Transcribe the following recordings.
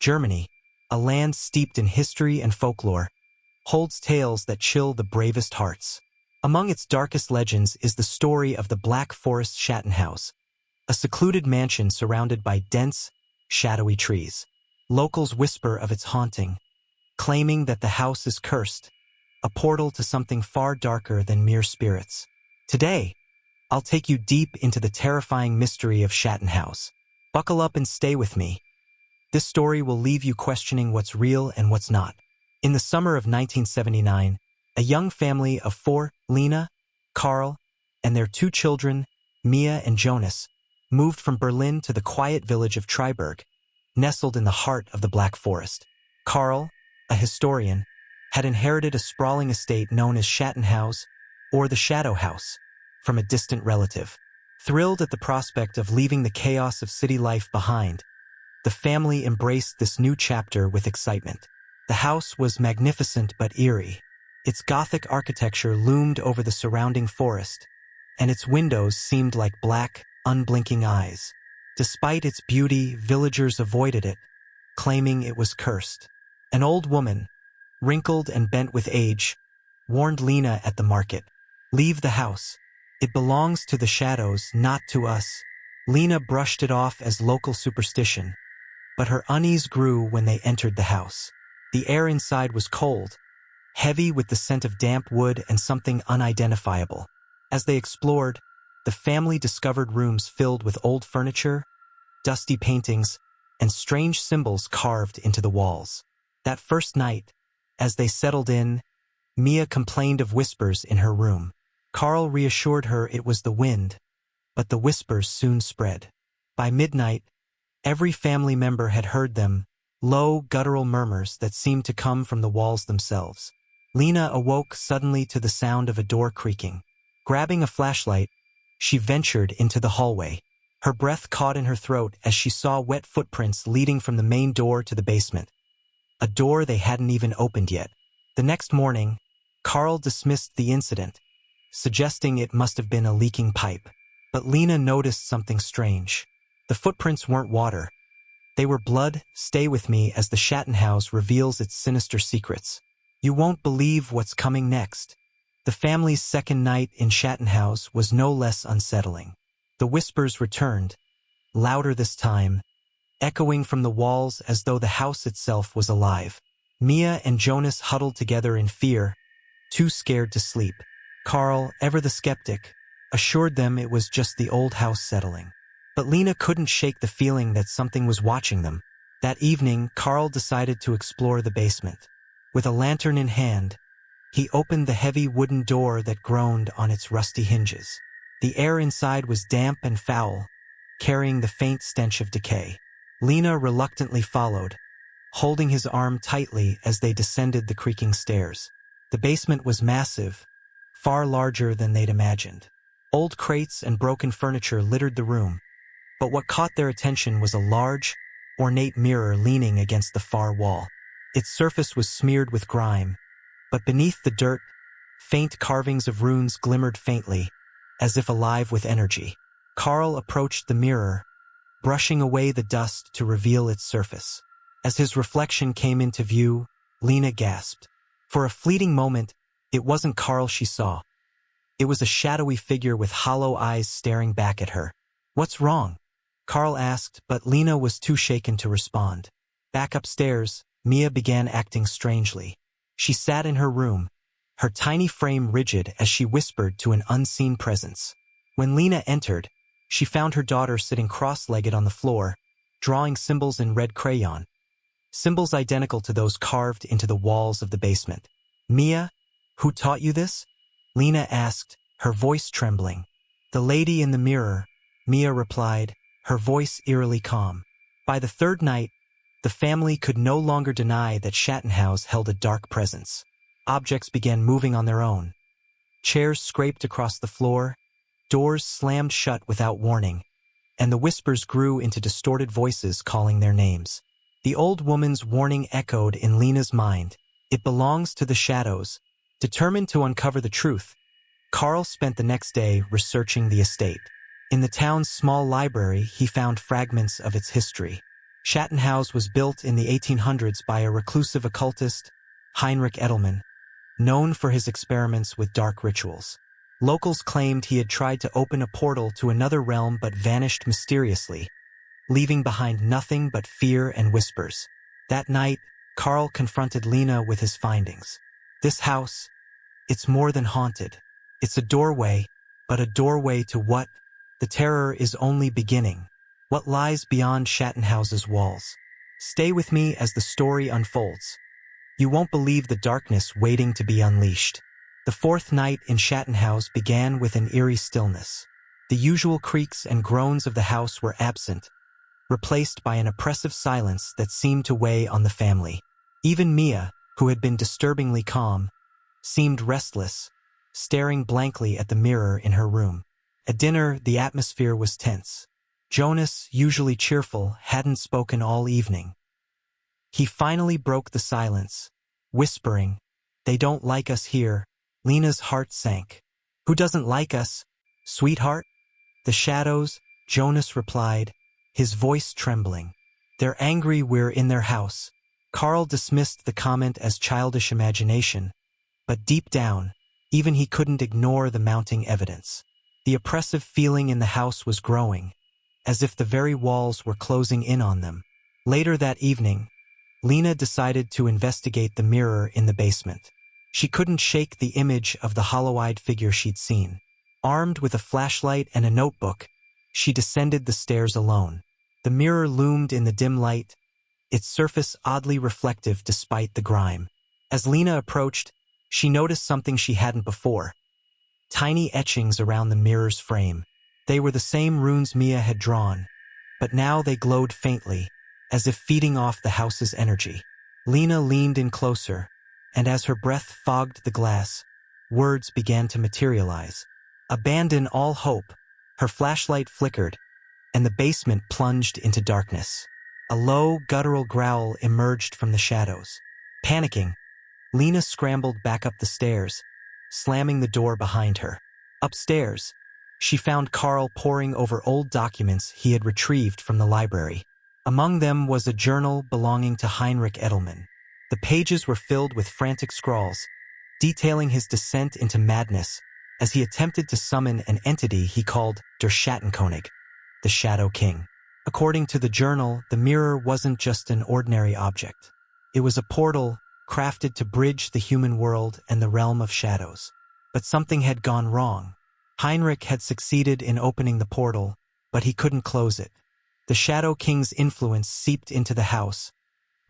Germany, a land steeped in history and folklore, holds tales that chill the bravest hearts. Among its darkest legends is the story of the Black Forest Schattenhaus, a secluded mansion surrounded by dense, shadowy trees. Locals whisper of its haunting, claiming that the house is cursed, a portal to something far darker than mere spirits. Today, I'll take you deep into the terrifying mystery of Schattenhaus. Buckle up and stay with me. This story will leave you questioning what's real and what's not. In the summer of 1979, a young family of four, Lena, Karl, and their two children, Mia and Jonas, moved from Berlin to the quiet village of Triberg, nestled in the heart of the Black Forest. Karl, a historian, had inherited a sprawling estate known as Schattenhaus, or the Shadow House, from a distant relative. Thrilled at the prospect of leaving the chaos of city life behind, the family embraced this new chapter with excitement. The house was magnificent but eerie. Its Gothic architecture loomed over the surrounding forest, and its windows seemed like black, unblinking eyes. Despite its beauty, villagers avoided it, claiming it was cursed. An old woman, wrinkled and bent with age, warned Lena at the market, "Leave the house. It belongs to the shadows, not to us." Lena brushed it off as local superstition, but her unease grew when they entered the house. The air inside was cold, heavy with the scent of damp wood and something unidentifiable. As they explored, the family discovered rooms filled with old furniture, dusty paintings, and strange symbols carved into the walls. That first night, as they settled in, Mia complained of whispers in her room. Karl reassured her it was the wind, but the whispers soon spread. By midnight, every family member had heard them, low, guttural murmurs that seemed to come from the walls themselves. Lena awoke suddenly to the sound of a door creaking. Grabbing a flashlight, she ventured into the hallway. Her breath caught in her throat as she saw wet footprints leading from the main door to the basement, a door they hadn't even opened yet. The next morning, Karl dismissed the incident, suggesting it must have been a leaking pipe. But Lena noticed something strange. The footprints weren't water. They were blood. Stay with me as the Schattenhaus reveals its sinister secrets. You won't believe what's coming next. The family's second night in Schattenhaus was no less unsettling. The whispers returned, louder this time, echoing from the walls as though the house itself was alive. Mia and Jonas huddled together in fear, too scared to sleep. Karl, ever the skeptic, assured them it was just the old house settling. But Lena couldn't shake the feeling that something was watching them. That evening, Karl decided to explore the basement. With a lantern in hand, he opened the heavy wooden door that groaned on its rusty hinges. The air inside was damp and foul, carrying the faint stench of decay. Lena reluctantly followed, holding his arm tightly as they descended the creaking stairs. The basement was massive, far larger than they'd imagined. Old crates and broken furniture littered the room, but what caught their attention was a large, ornate mirror leaning against the far wall. Its surface was smeared with grime, but beneath the dirt, faint carvings of runes glimmered faintly, as if alive with energy. Karl approached the mirror, brushing away the dust to reveal its surface. As his reflection came into view, Lena gasped. For a fleeting moment, it wasn't Karl she saw. It was a shadowy figure with hollow eyes staring back at her. "What's wrong?" Karl asked, but Lena was too shaken to respond. Back upstairs, Mia began acting strangely. She sat in her room, her tiny frame rigid as she whispered to an unseen presence. When Lena entered, she found her daughter sitting cross-legged on the floor, drawing symbols in red crayon. Symbols identical to those carved into the walls of the basement. "Mia, who taught you this?" Lena asked, her voice trembling. "The lady in the mirror," Mia replied, her voice eerily calm. By the third night, the family could no longer deny that Schattenhaus held a dark presence. Objects began moving on their own. Chairs scraped across the floor, doors slammed shut without warning, and the whispers grew into distorted voices calling their names. The old woman's warning echoed in Lena's mind. It belongs to the shadows. Determined to uncover the truth, Karl spent the next day researching the estate. In the town's small library, he found fragments of its history. Schattenhaus was built in the 1800s by a reclusive occultist, Heinrich Edelmann, known for his experiments with dark rituals. Locals claimed he had tried to open a portal to another realm but vanished mysteriously, leaving behind nothing but fear and whispers. That night, Carl confronted Lena with his findings. This house, it's more than haunted. It's a doorway, but a doorway to what? The terror is only beginning. What lies beyond Schattenhaus's walls? Stay with me as the story unfolds. You won't believe the darkness waiting to be unleashed. The fourth night in Schattenhaus began with an eerie stillness. The usual creaks and groans of the house were absent, replaced by an oppressive silence that seemed to weigh on the family. Even Mia, who had been disturbingly calm, seemed restless, staring blankly at the mirror in her room. At dinner, the atmosphere was tense. Jonas, usually cheerful, hadn't spoken all evening. He finally broke the silence, whispering, "They don't like us here." Lena's heart sank. "Who doesn't like us, sweetheart?" "The shadows," Jonas replied, his voice trembling. "They're angry we're in their house." Carl dismissed the comment as childish imagination, but deep down, even he couldn't ignore the mounting evidence. The oppressive feeling in the house was growing, as if the very walls were closing in on them. Later that evening, Lena decided to investigate the mirror in the basement. She couldn't shake the image of the hollow-eyed figure she'd seen. Armed with a flashlight and a notebook, she descended the stairs alone. The mirror loomed in the dim light, its surface oddly reflective despite the grime. As Lena approached, she noticed something she hadn't before. Tiny etchings around the mirror's frame. They were the same runes Mia had drawn, but now they glowed faintly, as if feeding off the house's energy. Lena leaned in closer, and as her breath fogged the glass, words began to materialize. "Abandon all hope." Her flashlight flickered, and the basement plunged into darkness. A low, guttural growl emerged from the shadows. Panicking, Lena scrambled back up the stairs, slamming the door behind her. Upstairs, she found Carl poring over old documents he had retrieved from the library. Among them was a journal belonging to Heinrich Edelmann. The pages were filled with frantic scrawls, detailing his descent into madness as he attempted to summon an entity he called Der Schattenkönig, the Shadow King. According to the journal, the mirror wasn't just an ordinary object. It was a portal crafted to bridge the human world and the realm of shadows. But something had gone wrong. Heinrich had succeeded in opening the portal, but he couldn't close it. The Shadow King's influence seeped into the house,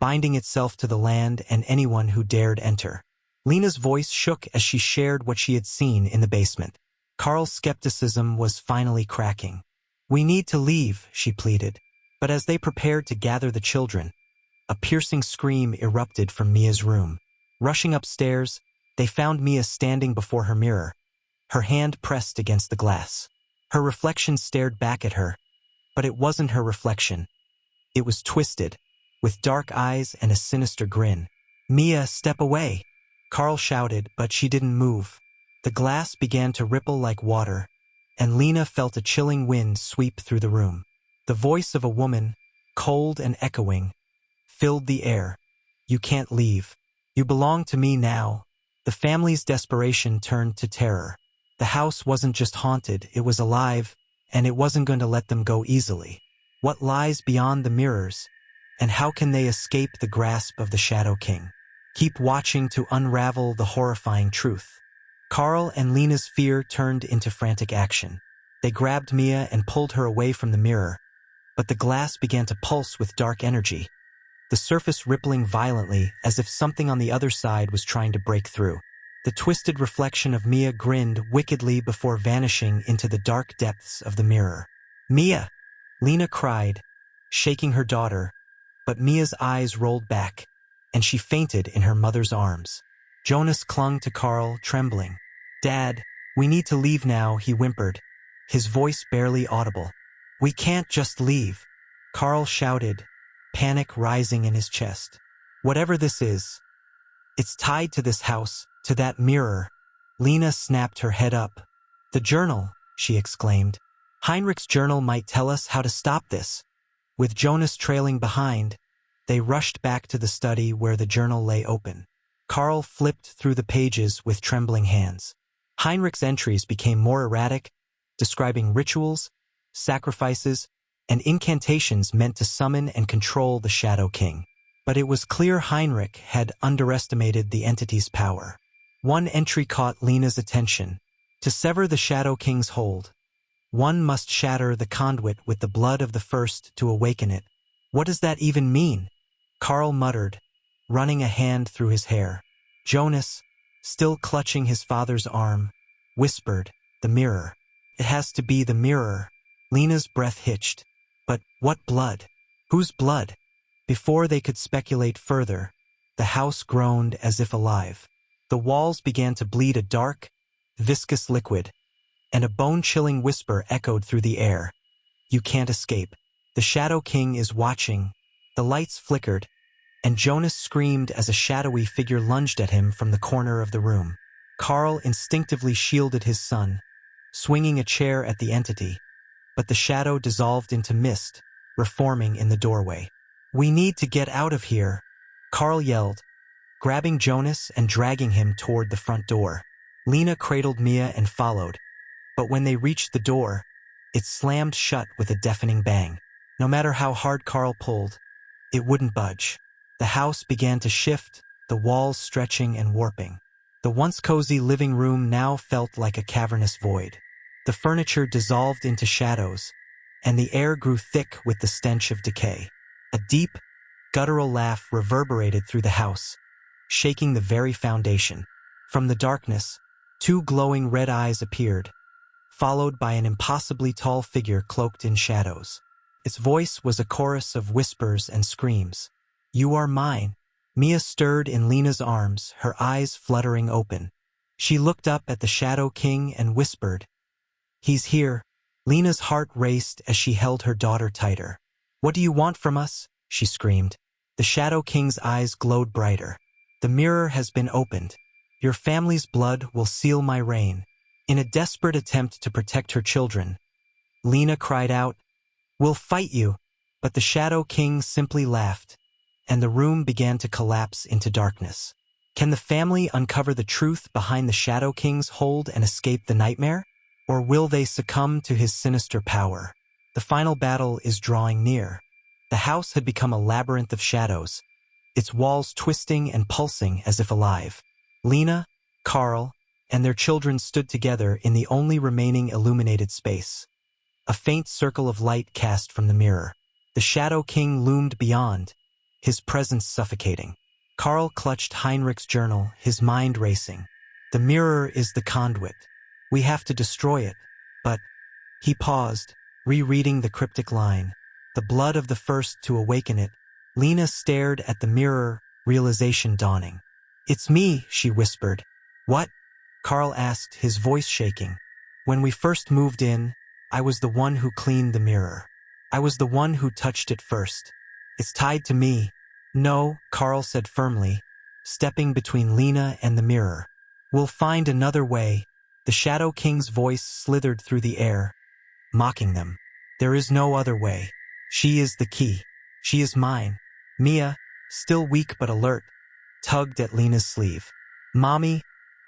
binding itself to the land and anyone who dared enter. Lena's voice shook as she shared what she had seen in the basement. Carl's skepticism was finally cracking. "We need to leave," she pleaded. But as they prepared to gather the children, a piercing scream erupted from Mia's room. Rushing upstairs, they found Mia standing before her mirror, her hand pressed against the glass. Her reflection stared back at her, but it wasn't her reflection. It was twisted, with dark eyes and a sinister grin. "Mia, step away!" Carl shouted, but she didn't move. The glass began to ripple like water, and Lena felt a chilling wind sweep through the room. The voice of a woman, cold and echoing, filled the air. "You can't leave. You belong to me now." The family's desperation turned to terror. The house wasn't just haunted, it was alive, and it wasn't going to let them go easily. What lies beyond the mirrors, and how can they escape the grasp of the Shadow King? Keep watching to unravel the horrifying truth. Carl and Lena's fear turned into frantic action. They grabbed Mia and pulled her away from the mirror, but the glass began to pulse with dark energy, the surface rippling violently as if something on the other side was trying to break through. The twisted reflection of Mia grinned wickedly before vanishing into the dark depths of the mirror. "Mia!" Lena cried, shaking her daughter, but Mia's eyes rolled back, and she fainted in her mother's arms. Jonas clung to Carl, trembling. "Dad, we need to leave now," he whimpered, his voice barely audible. "We can't just leave," Carl shouted, panic rising in his chest. "Whatever this is, it's tied to this house, to that mirror." Lena snapped her head up. "The journal," she exclaimed. "Heinrich's journal might tell us how to stop this." With Jonas trailing behind, they rushed back to the study where the journal lay open. Carl flipped through the pages with trembling hands. Heinrich's entries became more erratic, describing rituals, sacrifices, and incantations meant to summon and control the Shadow King. But it was clear Heinrich had underestimated the entity's power. One entry caught Lena's attention. To sever the Shadow King's hold, one must shatter the conduit with the blood of the first to awaken it. What does that even mean? Carl muttered, running a hand through his hair. Jonas, still clutching his father's arm, whispered, "The mirror. It has to be the mirror." Lena's breath hitched. But what blood? Whose blood? Before they could speculate further, the house groaned as if alive. The walls began to bleed a dark, viscous liquid, and a bone-chilling whisper echoed through the air. "You can't escape. The Shadow King is watching." The lights flickered, and Jonas screamed as a shadowy figure lunged at him from the corner of the room. Carl instinctively shielded his son, swinging a chair at the entity, but the shadow dissolved into mist, reforming in the doorway. "We need to get out of here," Carl yelled, grabbing Jonas and dragging him toward the front door. Lena cradled Mia and followed, but when they reached the door, it slammed shut with a deafening bang. No matter how hard Carl pulled, it wouldn't budge. The house began to shift, the walls stretching and warping. The once cozy living room now felt like a cavernous void. The furniture dissolved into shadows, and the air grew thick with the stench of decay. A deep, guttural laugh reverberated through the house, shaking the very foundation. From the darkness, two glowing red eyes appeared, followed by an impossibly tall figure cloaked in shadows. Its voice was a chorus of whispers and screams. "You are mine." Mia stirred in Lena's arms, her eyes fluttering open. She looked up at the Shadow King and whispered, "He's here." Lena's heart raced as she held her daughter tighter. "What do you want from us?" she screamed. The Shadow King's eyes glowed brighter. "The mirror has been opened. Your family's blood will seal my reign." In a desperate attempt to protect her children, Lena cried out, "We'll fight you." But the Shadow King simply laughed, and the room began to collapse into darkness. Can the family uncover the truth behind the Shadow King's hold and escape the nightmare? Or will they succumb to his sinister power? The final battle is drawing near. The house had become a labyrinth of shadows, its walls twisting and pulsing as if alive. Lena, Carl, and their children stood together in the only remaining illuminated space. A faint circle of light cast from the mirror. The Shadow King loomed beyond, his presence suffocating. Carl clutched Heinrich's journal, his mind racing. "The mirror is the conduit. We have to destroy it." But he paused, rereading the cryptic line, "The blood of the first to awaken it." Lena stared at the mirror, realization dawning. "It's me," she whispered. "What?" Carl asked, his voice shaking. "When we first moved in, I was the one who cleaned the mirror. I was the one who touched it first. It's tied to me." "No," Carl said firmly, stepping between Lena and the mirror. "We'll find another way." The Shadow King's voice slithered through the air, mocking them. "There is no other way. She is the key. She is mine." Mia, still weak but alert, tugged at Lena's sleeve. "Mommy,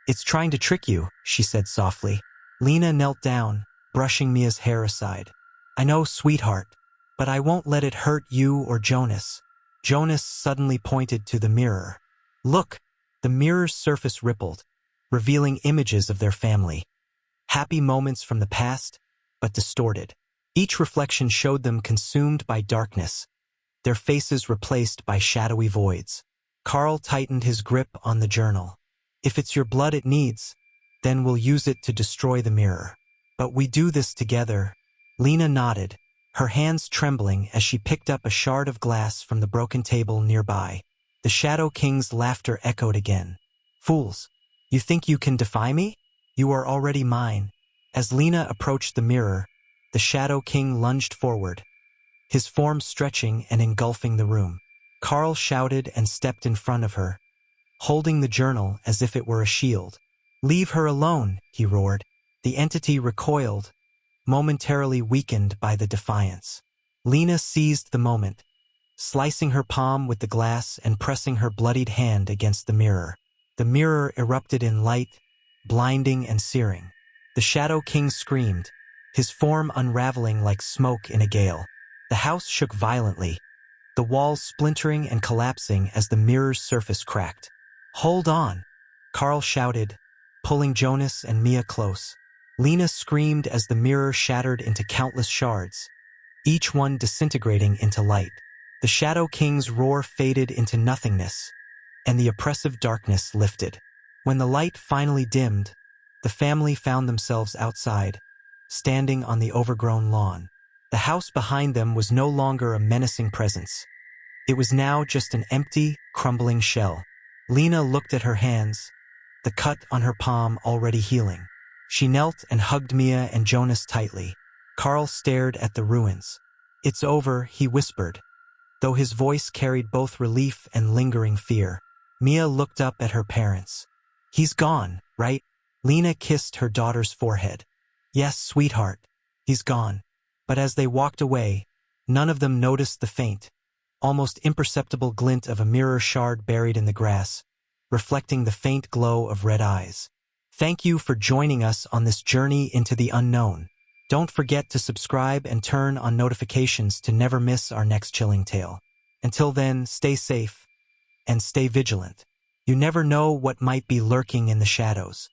it's trying to trick you," she said softly. Lena knelt down, brushing Mia's hair aside. "I know, sweetheart, but I won't let it hurt you or Jonas." Jonas suddenly pointed to the mirror. "Look!" The mirror's surface rippled, revealing images of their family. Happy moments from the past, but distorted. Each reflection showed them consumed by darkness, their faces replaced by shadowy voids. Carl tightened his grip on the journal. "If it's your blood it needs, then we'll use it to destroy the mirror. But we do this together." Lena nodded, her hands trembling as she picked up a shard of glass from the broken table nearby. The Shadow King's laughter echoed again. "Fools, you think you can defy me? You are already mine." As Lena approached the mirror, the Shadow King lunged forward, his form stretching and engulfing the room. Carl shouted and stepped in front of her, holding the journal as if it were a shield. "Leave her alone," he roared. The entity recoiled, momentarily weakened by the defiance. Lena seized the moment, slicing her palm with the glass and pressing her bloodied hand against the mirror. The mirror erupted in light, blinding and searing. The Shadow King screamed, his form unraveling like smoke in a gale. The house shook violently, the walls splintering and collapsing as the mirror's surface cracked. "Hold on!" Carl shouted, pulling Jonas and Mia close. Lena screamed as the mirror shattered into countless shards, each one disintegrating into light. The Shadow King's roar faded into nothingness, and the oppressive darkness lifted. When the light finally dimmed, the family found themselves outside, standing on the overgrown lawn. The house behind them was no longer a menacing presence. It was now just an empty, crumbling shell. Lena looked at her hands, the cut on her palm already healing. She knelt and hugged Mia and Jonas tightly. Carl stared at the ruins. "It's over," he whispered, though his voice carried both relief and lingering fear. Mia looked up at her parents. "He's gone, right?" Lena kissed her daughter's forehead. "Yes, sweetheart, he's gone." But as they walked away, none of them noticed the faint, almost imperceptible glint of a mirror shard buried in the grass, reflecting the faint glow of red eyes. Thank you for joining us on this journey into the unknown. Don't forget to subscribe and turn on notifications to never miss our next chilling tale. Until then, stay safe and stay vigilant. You never know what might be lurking in the shadows.